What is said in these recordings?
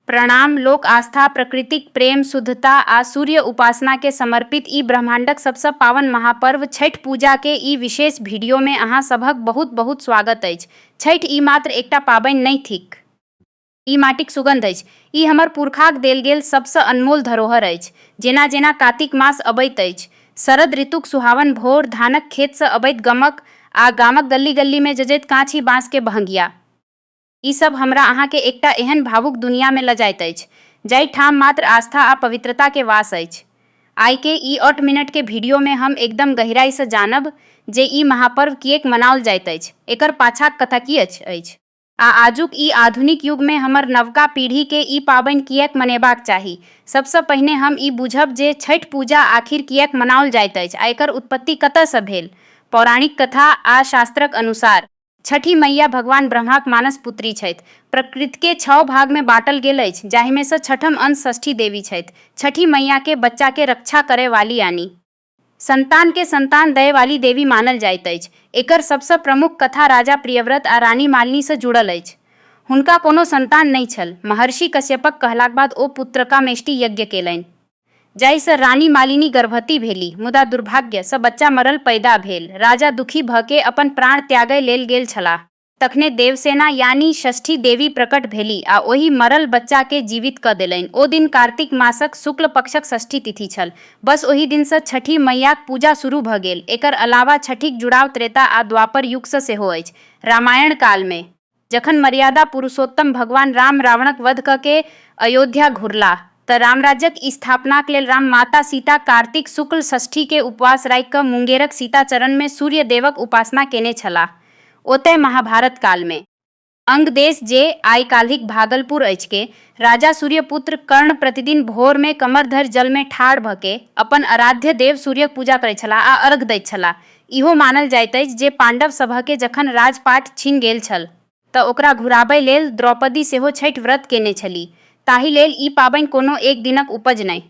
प्रणाम। लोक आस्था, प्रकृतिक प्रेम, शुद्धता आ सूर्य उपासना के समर्पित ई ब्रह्मांडक सबसँ पावन महापर्व छठ पूजा के ई विशेष वीडियो में अहाँ सभक बहुत बहुत स्वागत अछि। छठ ई मात्र एकटा पाबनि नहि थिक, ई माटिक सुगंध अछि। ई हमर पुरखाक देल गेल सबसँ अनमोल धरोहर अछि। जेना जेना कार्तिक मास अबैत अछि, शरद ऋतुक सुहावन भोर, धानक खेतसँ अबैत गमक आ गामक गली गली में जजैत काँची बाँस के बहंगिया, ई सब हमरा अहाँ के एकटा एहन भावुक दुनिया में ल जाइत अछि जाहि ठाम मात्र आस्था आ पवित्रता के वास अछि। आइ के ई 8 मिनट के वीडियो में हम एकदम गहराई से जानब जे ई महापर्व किएक मनाओल जाइत अछि, एकर पाछाक कथा की अछि आ आजुक ई आधुनिक युग में हमर नवका पीढ़ी के ई पाबनि किएक मनेबाक चाही। सबसँ पहिने हम ई बुझब जे छठ पूजा आखिर किएक मनाओल जाइत अछि आ एकर उत्पत्ति कतयसँ भेल। पौराणिक कथा आ शास्त्रक अनुसार छठी मैया भगवान ब्रह्माक मानस पुत्री छथि। प्रकृति के 6 भाग में बाँटल गेल अछि, जाहिमे सँ छठम अंश षष्ठी देवी छथि। छठी मैया के बच्चा के रक्षा करे वाली यानी संतान के संतान दय वाली देवी मानल जाइत अछि। एकर सबसँ प्रमुख कथा राजा प्रियव्रत आ रानी मालिनी से जुड़ल अछि। हुनका कोनो संतान नहि छल। महर्षि कश्यपक कहलाक बाद ओ पुत्रकामेष्टि यज्ञ केलनि, जाहिसँ रानी मालिनी गर्भवती भेलीह, मुदा दुर्भाग्य सँ बच्चा मरल पैदा भेल। राजा दुखी भ के अपन प्राण त्यागय लेल गेल छलाह। तखने देवसेना यानी षष्ठी देवी प्रकट भेली आ ओहि मरल बच्चा के जीवित क देलनि। ओ दिन कार्तिक मासक शुक्ल पक्षक षष्ठी तिथि छल। बस ओहि दिन सँ छठी मैयाक पूजा शुरू भ गेल। एकर अलावा छठिक जुड़ाव त्रेता आ द्वापर युग सँ सेहो अछि। रामायण काल में जखन मर्यादा पुरुषोत्तम भगवान राम रावणक वध क के अयोध्या घुरलाह त रामराज्यक स्थापनाक लेल राम माता सीता कार्तिक शुक्ल षष्ठी के उपवास राखि क मुंगेरक सीताचरण में सूर्य देवक उपासना केने छलाह। ओतय महाभारत काल में अंग देश, जे आइ काल्हिक भागलपुर अछि, के राजा सूर्यपुत्र कर्ण प्रतिदिन भोर में कमर धरि जल में ठाढ़ भ के अपन आराध्य देव सूर्यक पूजा करैत छलाह आ अर्घ्य दैत छलाह। इहो मानल जाइत अछि जे पांडव सभके जखन राजपाट छीन गेल छल त ओकरा घुराबै लेल द्रौपदी सेहो छठि व्रत केने छलीह। ताहि लेल ई पाबनि कोनो एक दिनक उपज नहि,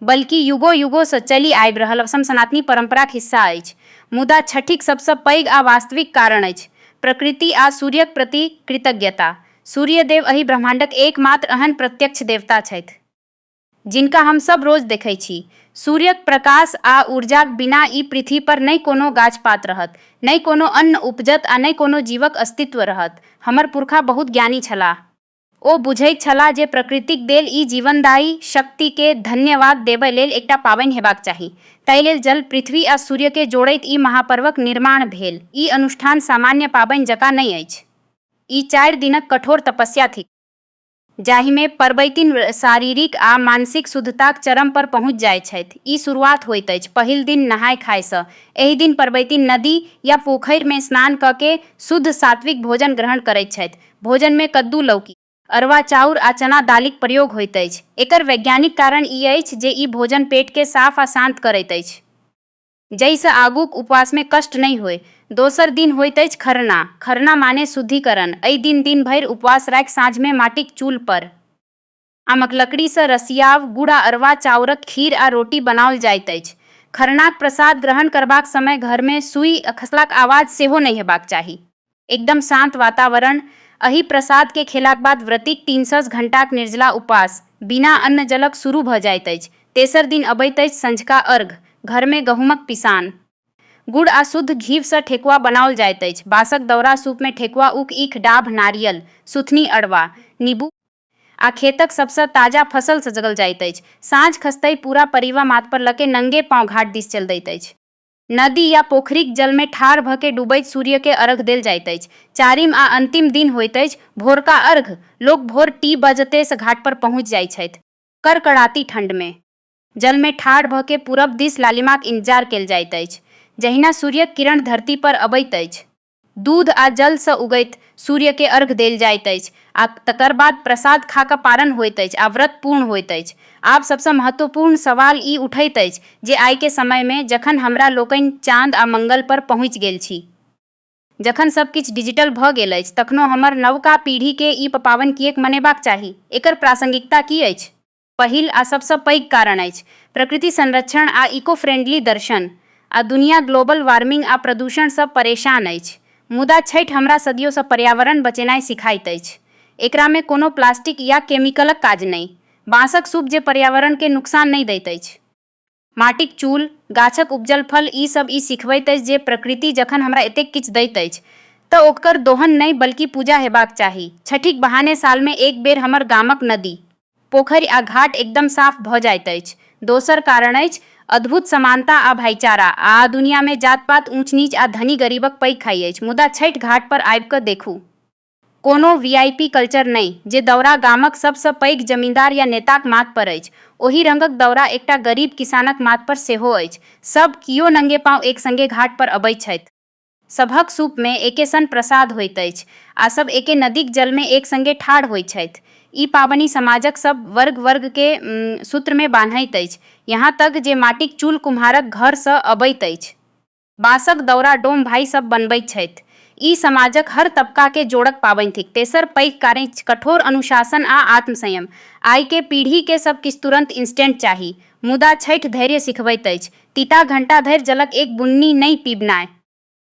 बल्कि युगो युगो सँ चलि आबि रहल असम सनातनी परंपराक हिस्सा अछि। मुदा छठिक सबसँ पैघ आ वास्तविक कारण अछि प्रकृति आ सूर्यक प्रति कृतज्ञता। सूर्यदेव एहि ब्रह्मांडक एकमात्र एहन प्रत्यक्ष देवता छथि जिनका हम सब रोज देखै छी। सूर्यक प्रकाश आ ऊर्जाक बिना ई पृथ्वी पर नहि कोनो गाछ पात रहत, नहि कोनो अन्न उपजत आ नहि कोनो जीवक अस्तित्व रहत। हमर पुरखा बहुत ज्ञानी छलाह। ओ बुझैत छलाह जे प्रकृतिक देल ई जीवनदायी शक्ति के धन्यवाद देबय लेल एकटा पाबनि हेबाक चाही। ताहि लेल जल, पृथ्वी आ सूर्य के जोड़ैत ई महापर्वक निर्माण भेल। ई अनुष्ठान सामान्य पाबनि जकाँ नहि अछि। ई 4 दिनक कठोर तपस्या थिक, जाहि में पबनैतिन शारीरिक आ मानसिक शुद्धताक चरम पर पहुँच जाइत छथि। ई शुरुआत होइत अछि पहिल दिन नहाय खाय सँ। एहि दिन पबनैतिन नदी या पोखरि में स्नान क के शुद्ध सात्विक भोजन ग्रहण करैत छथि। भोजन में कद्दू, लौकी, अरवा चाउर आ चना दालिक प्रयोग होइत अछि। एकर वैज्ञानिक कारण ई अछि जे ई भोजन पेट के साफ आ शांत करैत अछि, जाहिसँ आगूक उपवास में कष्ट नहि होय। दोसर दिन होइत अछि खरना। खरना माने शुद्धिकरण। एहि दिन दिन भरि उपवास राखि साँझ में माटिक चूल्ह पर आमक लकड़ी सँ रसियाव, गुड़ आ अरवा चाउरक खीर आ रोटी बनाओल जाइत अछि। खरनाक प्रसाद ग्रहण करबाक समय घर में सुई खसलाक आवाज सेहो नहि हेबाक चाही। एकदम शांत वातावरण। एहि प्रसाद के खेलाक बाद व्रतीक 300 घंटाक निर्जला उपवास बिना अन्न जलक शुरू भ जाइत अछि। तेसर दिन अबैत अछि सँझुका अर्घ्य। घर में गहूमक पिसान, गुड़ आ शुद्ध घी सँ ठेकुआ बनाओल जाइत अछि। बाँसक दउरा सूप में ठेकुआ, उख, ईख, डाभ, नारियल, सुथनी, अरवा, नीबू आ खेतक सबसँ ताजा फसल सजगल जाइत अछि। साँझ खसतहि पूरा परिवार माथ पर ल के नंगे पाँव घाट दिस चल दैत अछि। नदी या पोखरिक जल में ठाढ़ भ के डूबैत सूर्य के अर्घ्य देल जाइत अछि। चारिम आ अंतिम दिन होइत अछि भोरका अर्घ्य। लोक भोर टी बजते सँ घाट पर पहुँच जाइत छथि। कड़कड़ाती ठंढ में जल में ठाढ़ भ के पूरब दिस लालिमाक इंतजार कएल जाइत अछि। जहिना सूर्यक किरण धरती पर अबैत अछि, दूध आ जल सँ उगैत सूर्य के अर्घ्य देल जाइत अछि आ तकर बाद प्रसाद खा क पारण होइत अछि आ व्रत पूर्ण होइत अछि। आब सबसँ महत्वपूर्ण सवाल ई उठैत अछि जे आइ के समय में जखन हमरा लोकनि चाँद आ मंगल पर पहुँचि गेल छी, जखन सब किछु डिजिटल भ गेल अछि, तखनो हमर नवका पीढ़ी के ई पाबनि किएक मनेबाक चाही? एकर प्रासंगिकता की अछि? पहिल आ सबसँ पैघ कारण अछि प्रकृति संरक्षण आ इको फ्रेंडली दर्शन। आ दुनिया ग्लोबल वार्मिंग आ प्रदूषण सँ परेशान अछि, मुदा छठि हमरा सदियों सँ पर्यावरण बचेनाइ सिखाइत अछि। एकरा में कोनो प्लास्टिक या केमिकलक काज नहीं। बाँसक सूप जे पर्यावरण के नुकसान नहीं दैत अछि। माटिक चूल, गाछक उपजल फल ई सब ई सिखबैत अछि जे प्रकृति जखन हमरा एतेक किछु दैत अछि तऽ ओकर दोहन नहीं बल्कि पूजा हेबाक चाही। छठिक बहाने साल में एक बेर हमर गामक नदी, पोखरि आ घाट एकदम साफ भऽ जाइत अछि। दोसर कारण अछि अद्भुत समानता आ भाईचारा। आ दुनिया में जात पात, ऊंच नीच आ धनी गरीबक पैघ खाई अछि, मुदा छठि घाट पर आबि कऽ देखू, कोनो वीआईपी कल्चर नहीं। जे दौरा गामक सबसँ पैघ जमींदार या नेताक माथ पर अछि, ओही रंगक दौरा एकटा गरीब किसानक माथ पर सेहो अछि। सब कियो नंगे पांव एक संगे घाट पर अबैत छथि। सभक सूप में एके सन प्रसाद होइत अछि आ सब एके नदीक जल में एक संगे ठाढ़ होइत छथि। ई पाबनि समाजक सब वर्ग के सूत्र में बान्हैत अछि, यहाँ तक जे माटिक चूल कुम्हारक घर सँ अबैत अछि। बाँसक दौरा डोम भाई सब बनबैत छथि। ई समाजक हर तबका के जोड़क पाबनि थिक। तेसर पैघ कारण कठोर अनुशासन आ आत्मसंयम। आइ के पीढ़ी के सब किछु तुरंत इंस्टेंट चाही, मुदा छठि धैर्य सिखबैत अछि। तीता घंटा धरि जलक एक बुन्नी नहीं पीबनाय,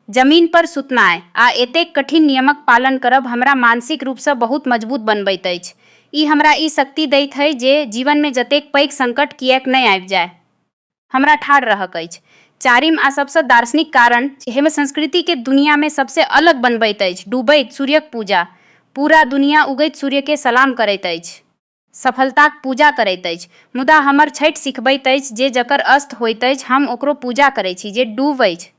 जमीन पर सुतनाय आ एतेक कठिन नियमक पालन करब हमरा मानसिक रूप सँ बहुत मजबूत बनबैत अछि। ई हमरा ई शक्ति दैत है जे जीवन में जतेक पैघ संकट किएक नहीं आबि जाय, हमरा ठाढ़ रहक अछि। चारिम आ सबसँ दार्शनिक कारण हेम संस्कृति के दुनिया में सबसे अलग बनबैत अछि डूबैत सूर्यक पूजा। पूरा दुनिया उगैत सूर्य के सलाम करैत अछि, सफलताक पूजा करैत अछि, मुदा हमर छठि सिखबैत अछि जे जकर अस्त होइत अछि हम ओकरो पूजा करैत छी, जे डूबैत अछि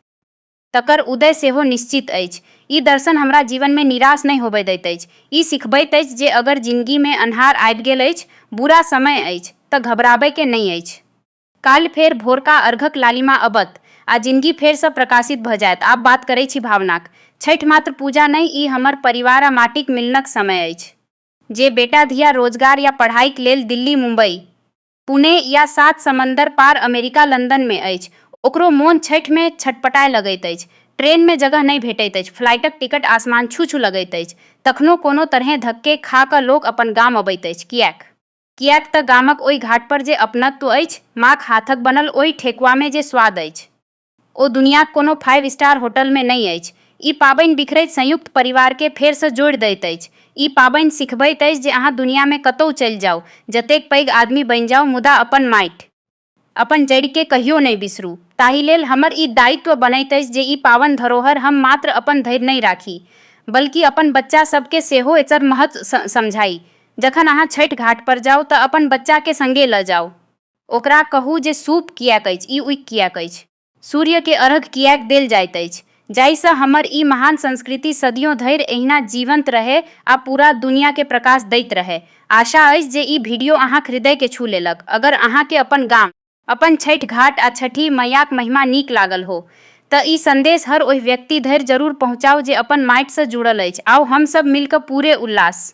तकर उदय सेहो निश्चित अछि। ई दर्शन हमरा जीवन में निराश नहीं होबय दैत अछि। ई सिखबैत अछि जे अगर जिंदगी में अन्हार आबि गेल अछि, बुरा समय अछि, तऽ घबराबै के नहीं अछि। काल्हि फेर भोरका अर्घक लालिमा अबत आ जिंदगी फेर सँ प्रकाशित भऽ जायत। आब बात करै छी भावनाक। छठि मात्र पूजा नहीं, ई हमर परिवार आ माटिक मिलनक समय अछि। जे बेटा धिया रोजगार या पढ़ाईक लेल दिल्ली, मुंबई, पुणे या सात समंदर पार अमेरिका, लंदन में अछि, ओकरो मोन छठि में छटपटाए लगैत अछि। ट्रेन में जगह नहीं भेटैत अछि, फ्लाइटक टिकट आसमान छू छू लगैत अछि, तखनो कोनो तरहें धक्के खा कऽ लोक अपन गाम अबैत अछि। किएक तऽ गामक ओहि घाट पर जे अपनत्व अछि, माँक हाथक बनल ओहि ठेकुआ में जे स्वाद अछि, ओ दुनियाक कोनो 5 स्टार होटल में नहीं अछि। ई पाबनि बिखरैत संयुक्त परिवार के फेर सँ जोड़ि दैत अछि। ई पाबनि सिखबैत अछि जे अहाँ दुनिया में कतहु चलि जाउ, जतेक पैघ आदमी बनि जाउ, मुदा अपन माटि, अपन जड़ि के कहियो नहीं बिसरू। ताहि लेल हमर ई दायित्व बनैत अछि जे ई पावन धरोहर हम मात्र अपन धरि नहीं राखी, बल्कि अपन बच्चा सबके सेहो एकर महत्व समझाई। जखन अहाँ छठि घाट पर जाउ तऽ अपन बच्चा के संगे लऽ जाउ। ओकरा कहू जे सूप किएक अछि, ई उगि किएक अछि, सूर्य के अर्घ किएक देल जाइत अछि, जाहिसँ हमर ई महान संस्कृति सदियों धरि एहिना जीवंत रहै आ पूरा दुनिया के प्रकाश दैत रहै। आशा अछि जे ई वीडियो अहाँक हृदय के छू लेलक। अगर अहाँ के अपन गाम, अपन छठि घाट आ छठी मैयाक महिमा नीक लागल हो तऽ ई संदेश हर ओहि व्यक्ति धरि जरूर पहुँचाउ जे अपन माटि सँ जुड़ल अछि। आओ हम सब मिलकऽ पूरे उल्लास,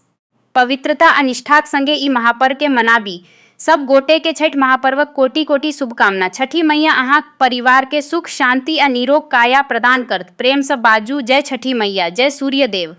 पवित्रता आ निष्ठाक संगे ई महापर्व के मनाबी। सब गोटे के छठि महापर्वक कोटि कोटि शुभकामना। छठी मैया अहाँक परिवार के सुख, शांति आ निरोग काया प्रदान करत। प्रेम सँ बाजू जय छठी मैया, जय सूर्य देव।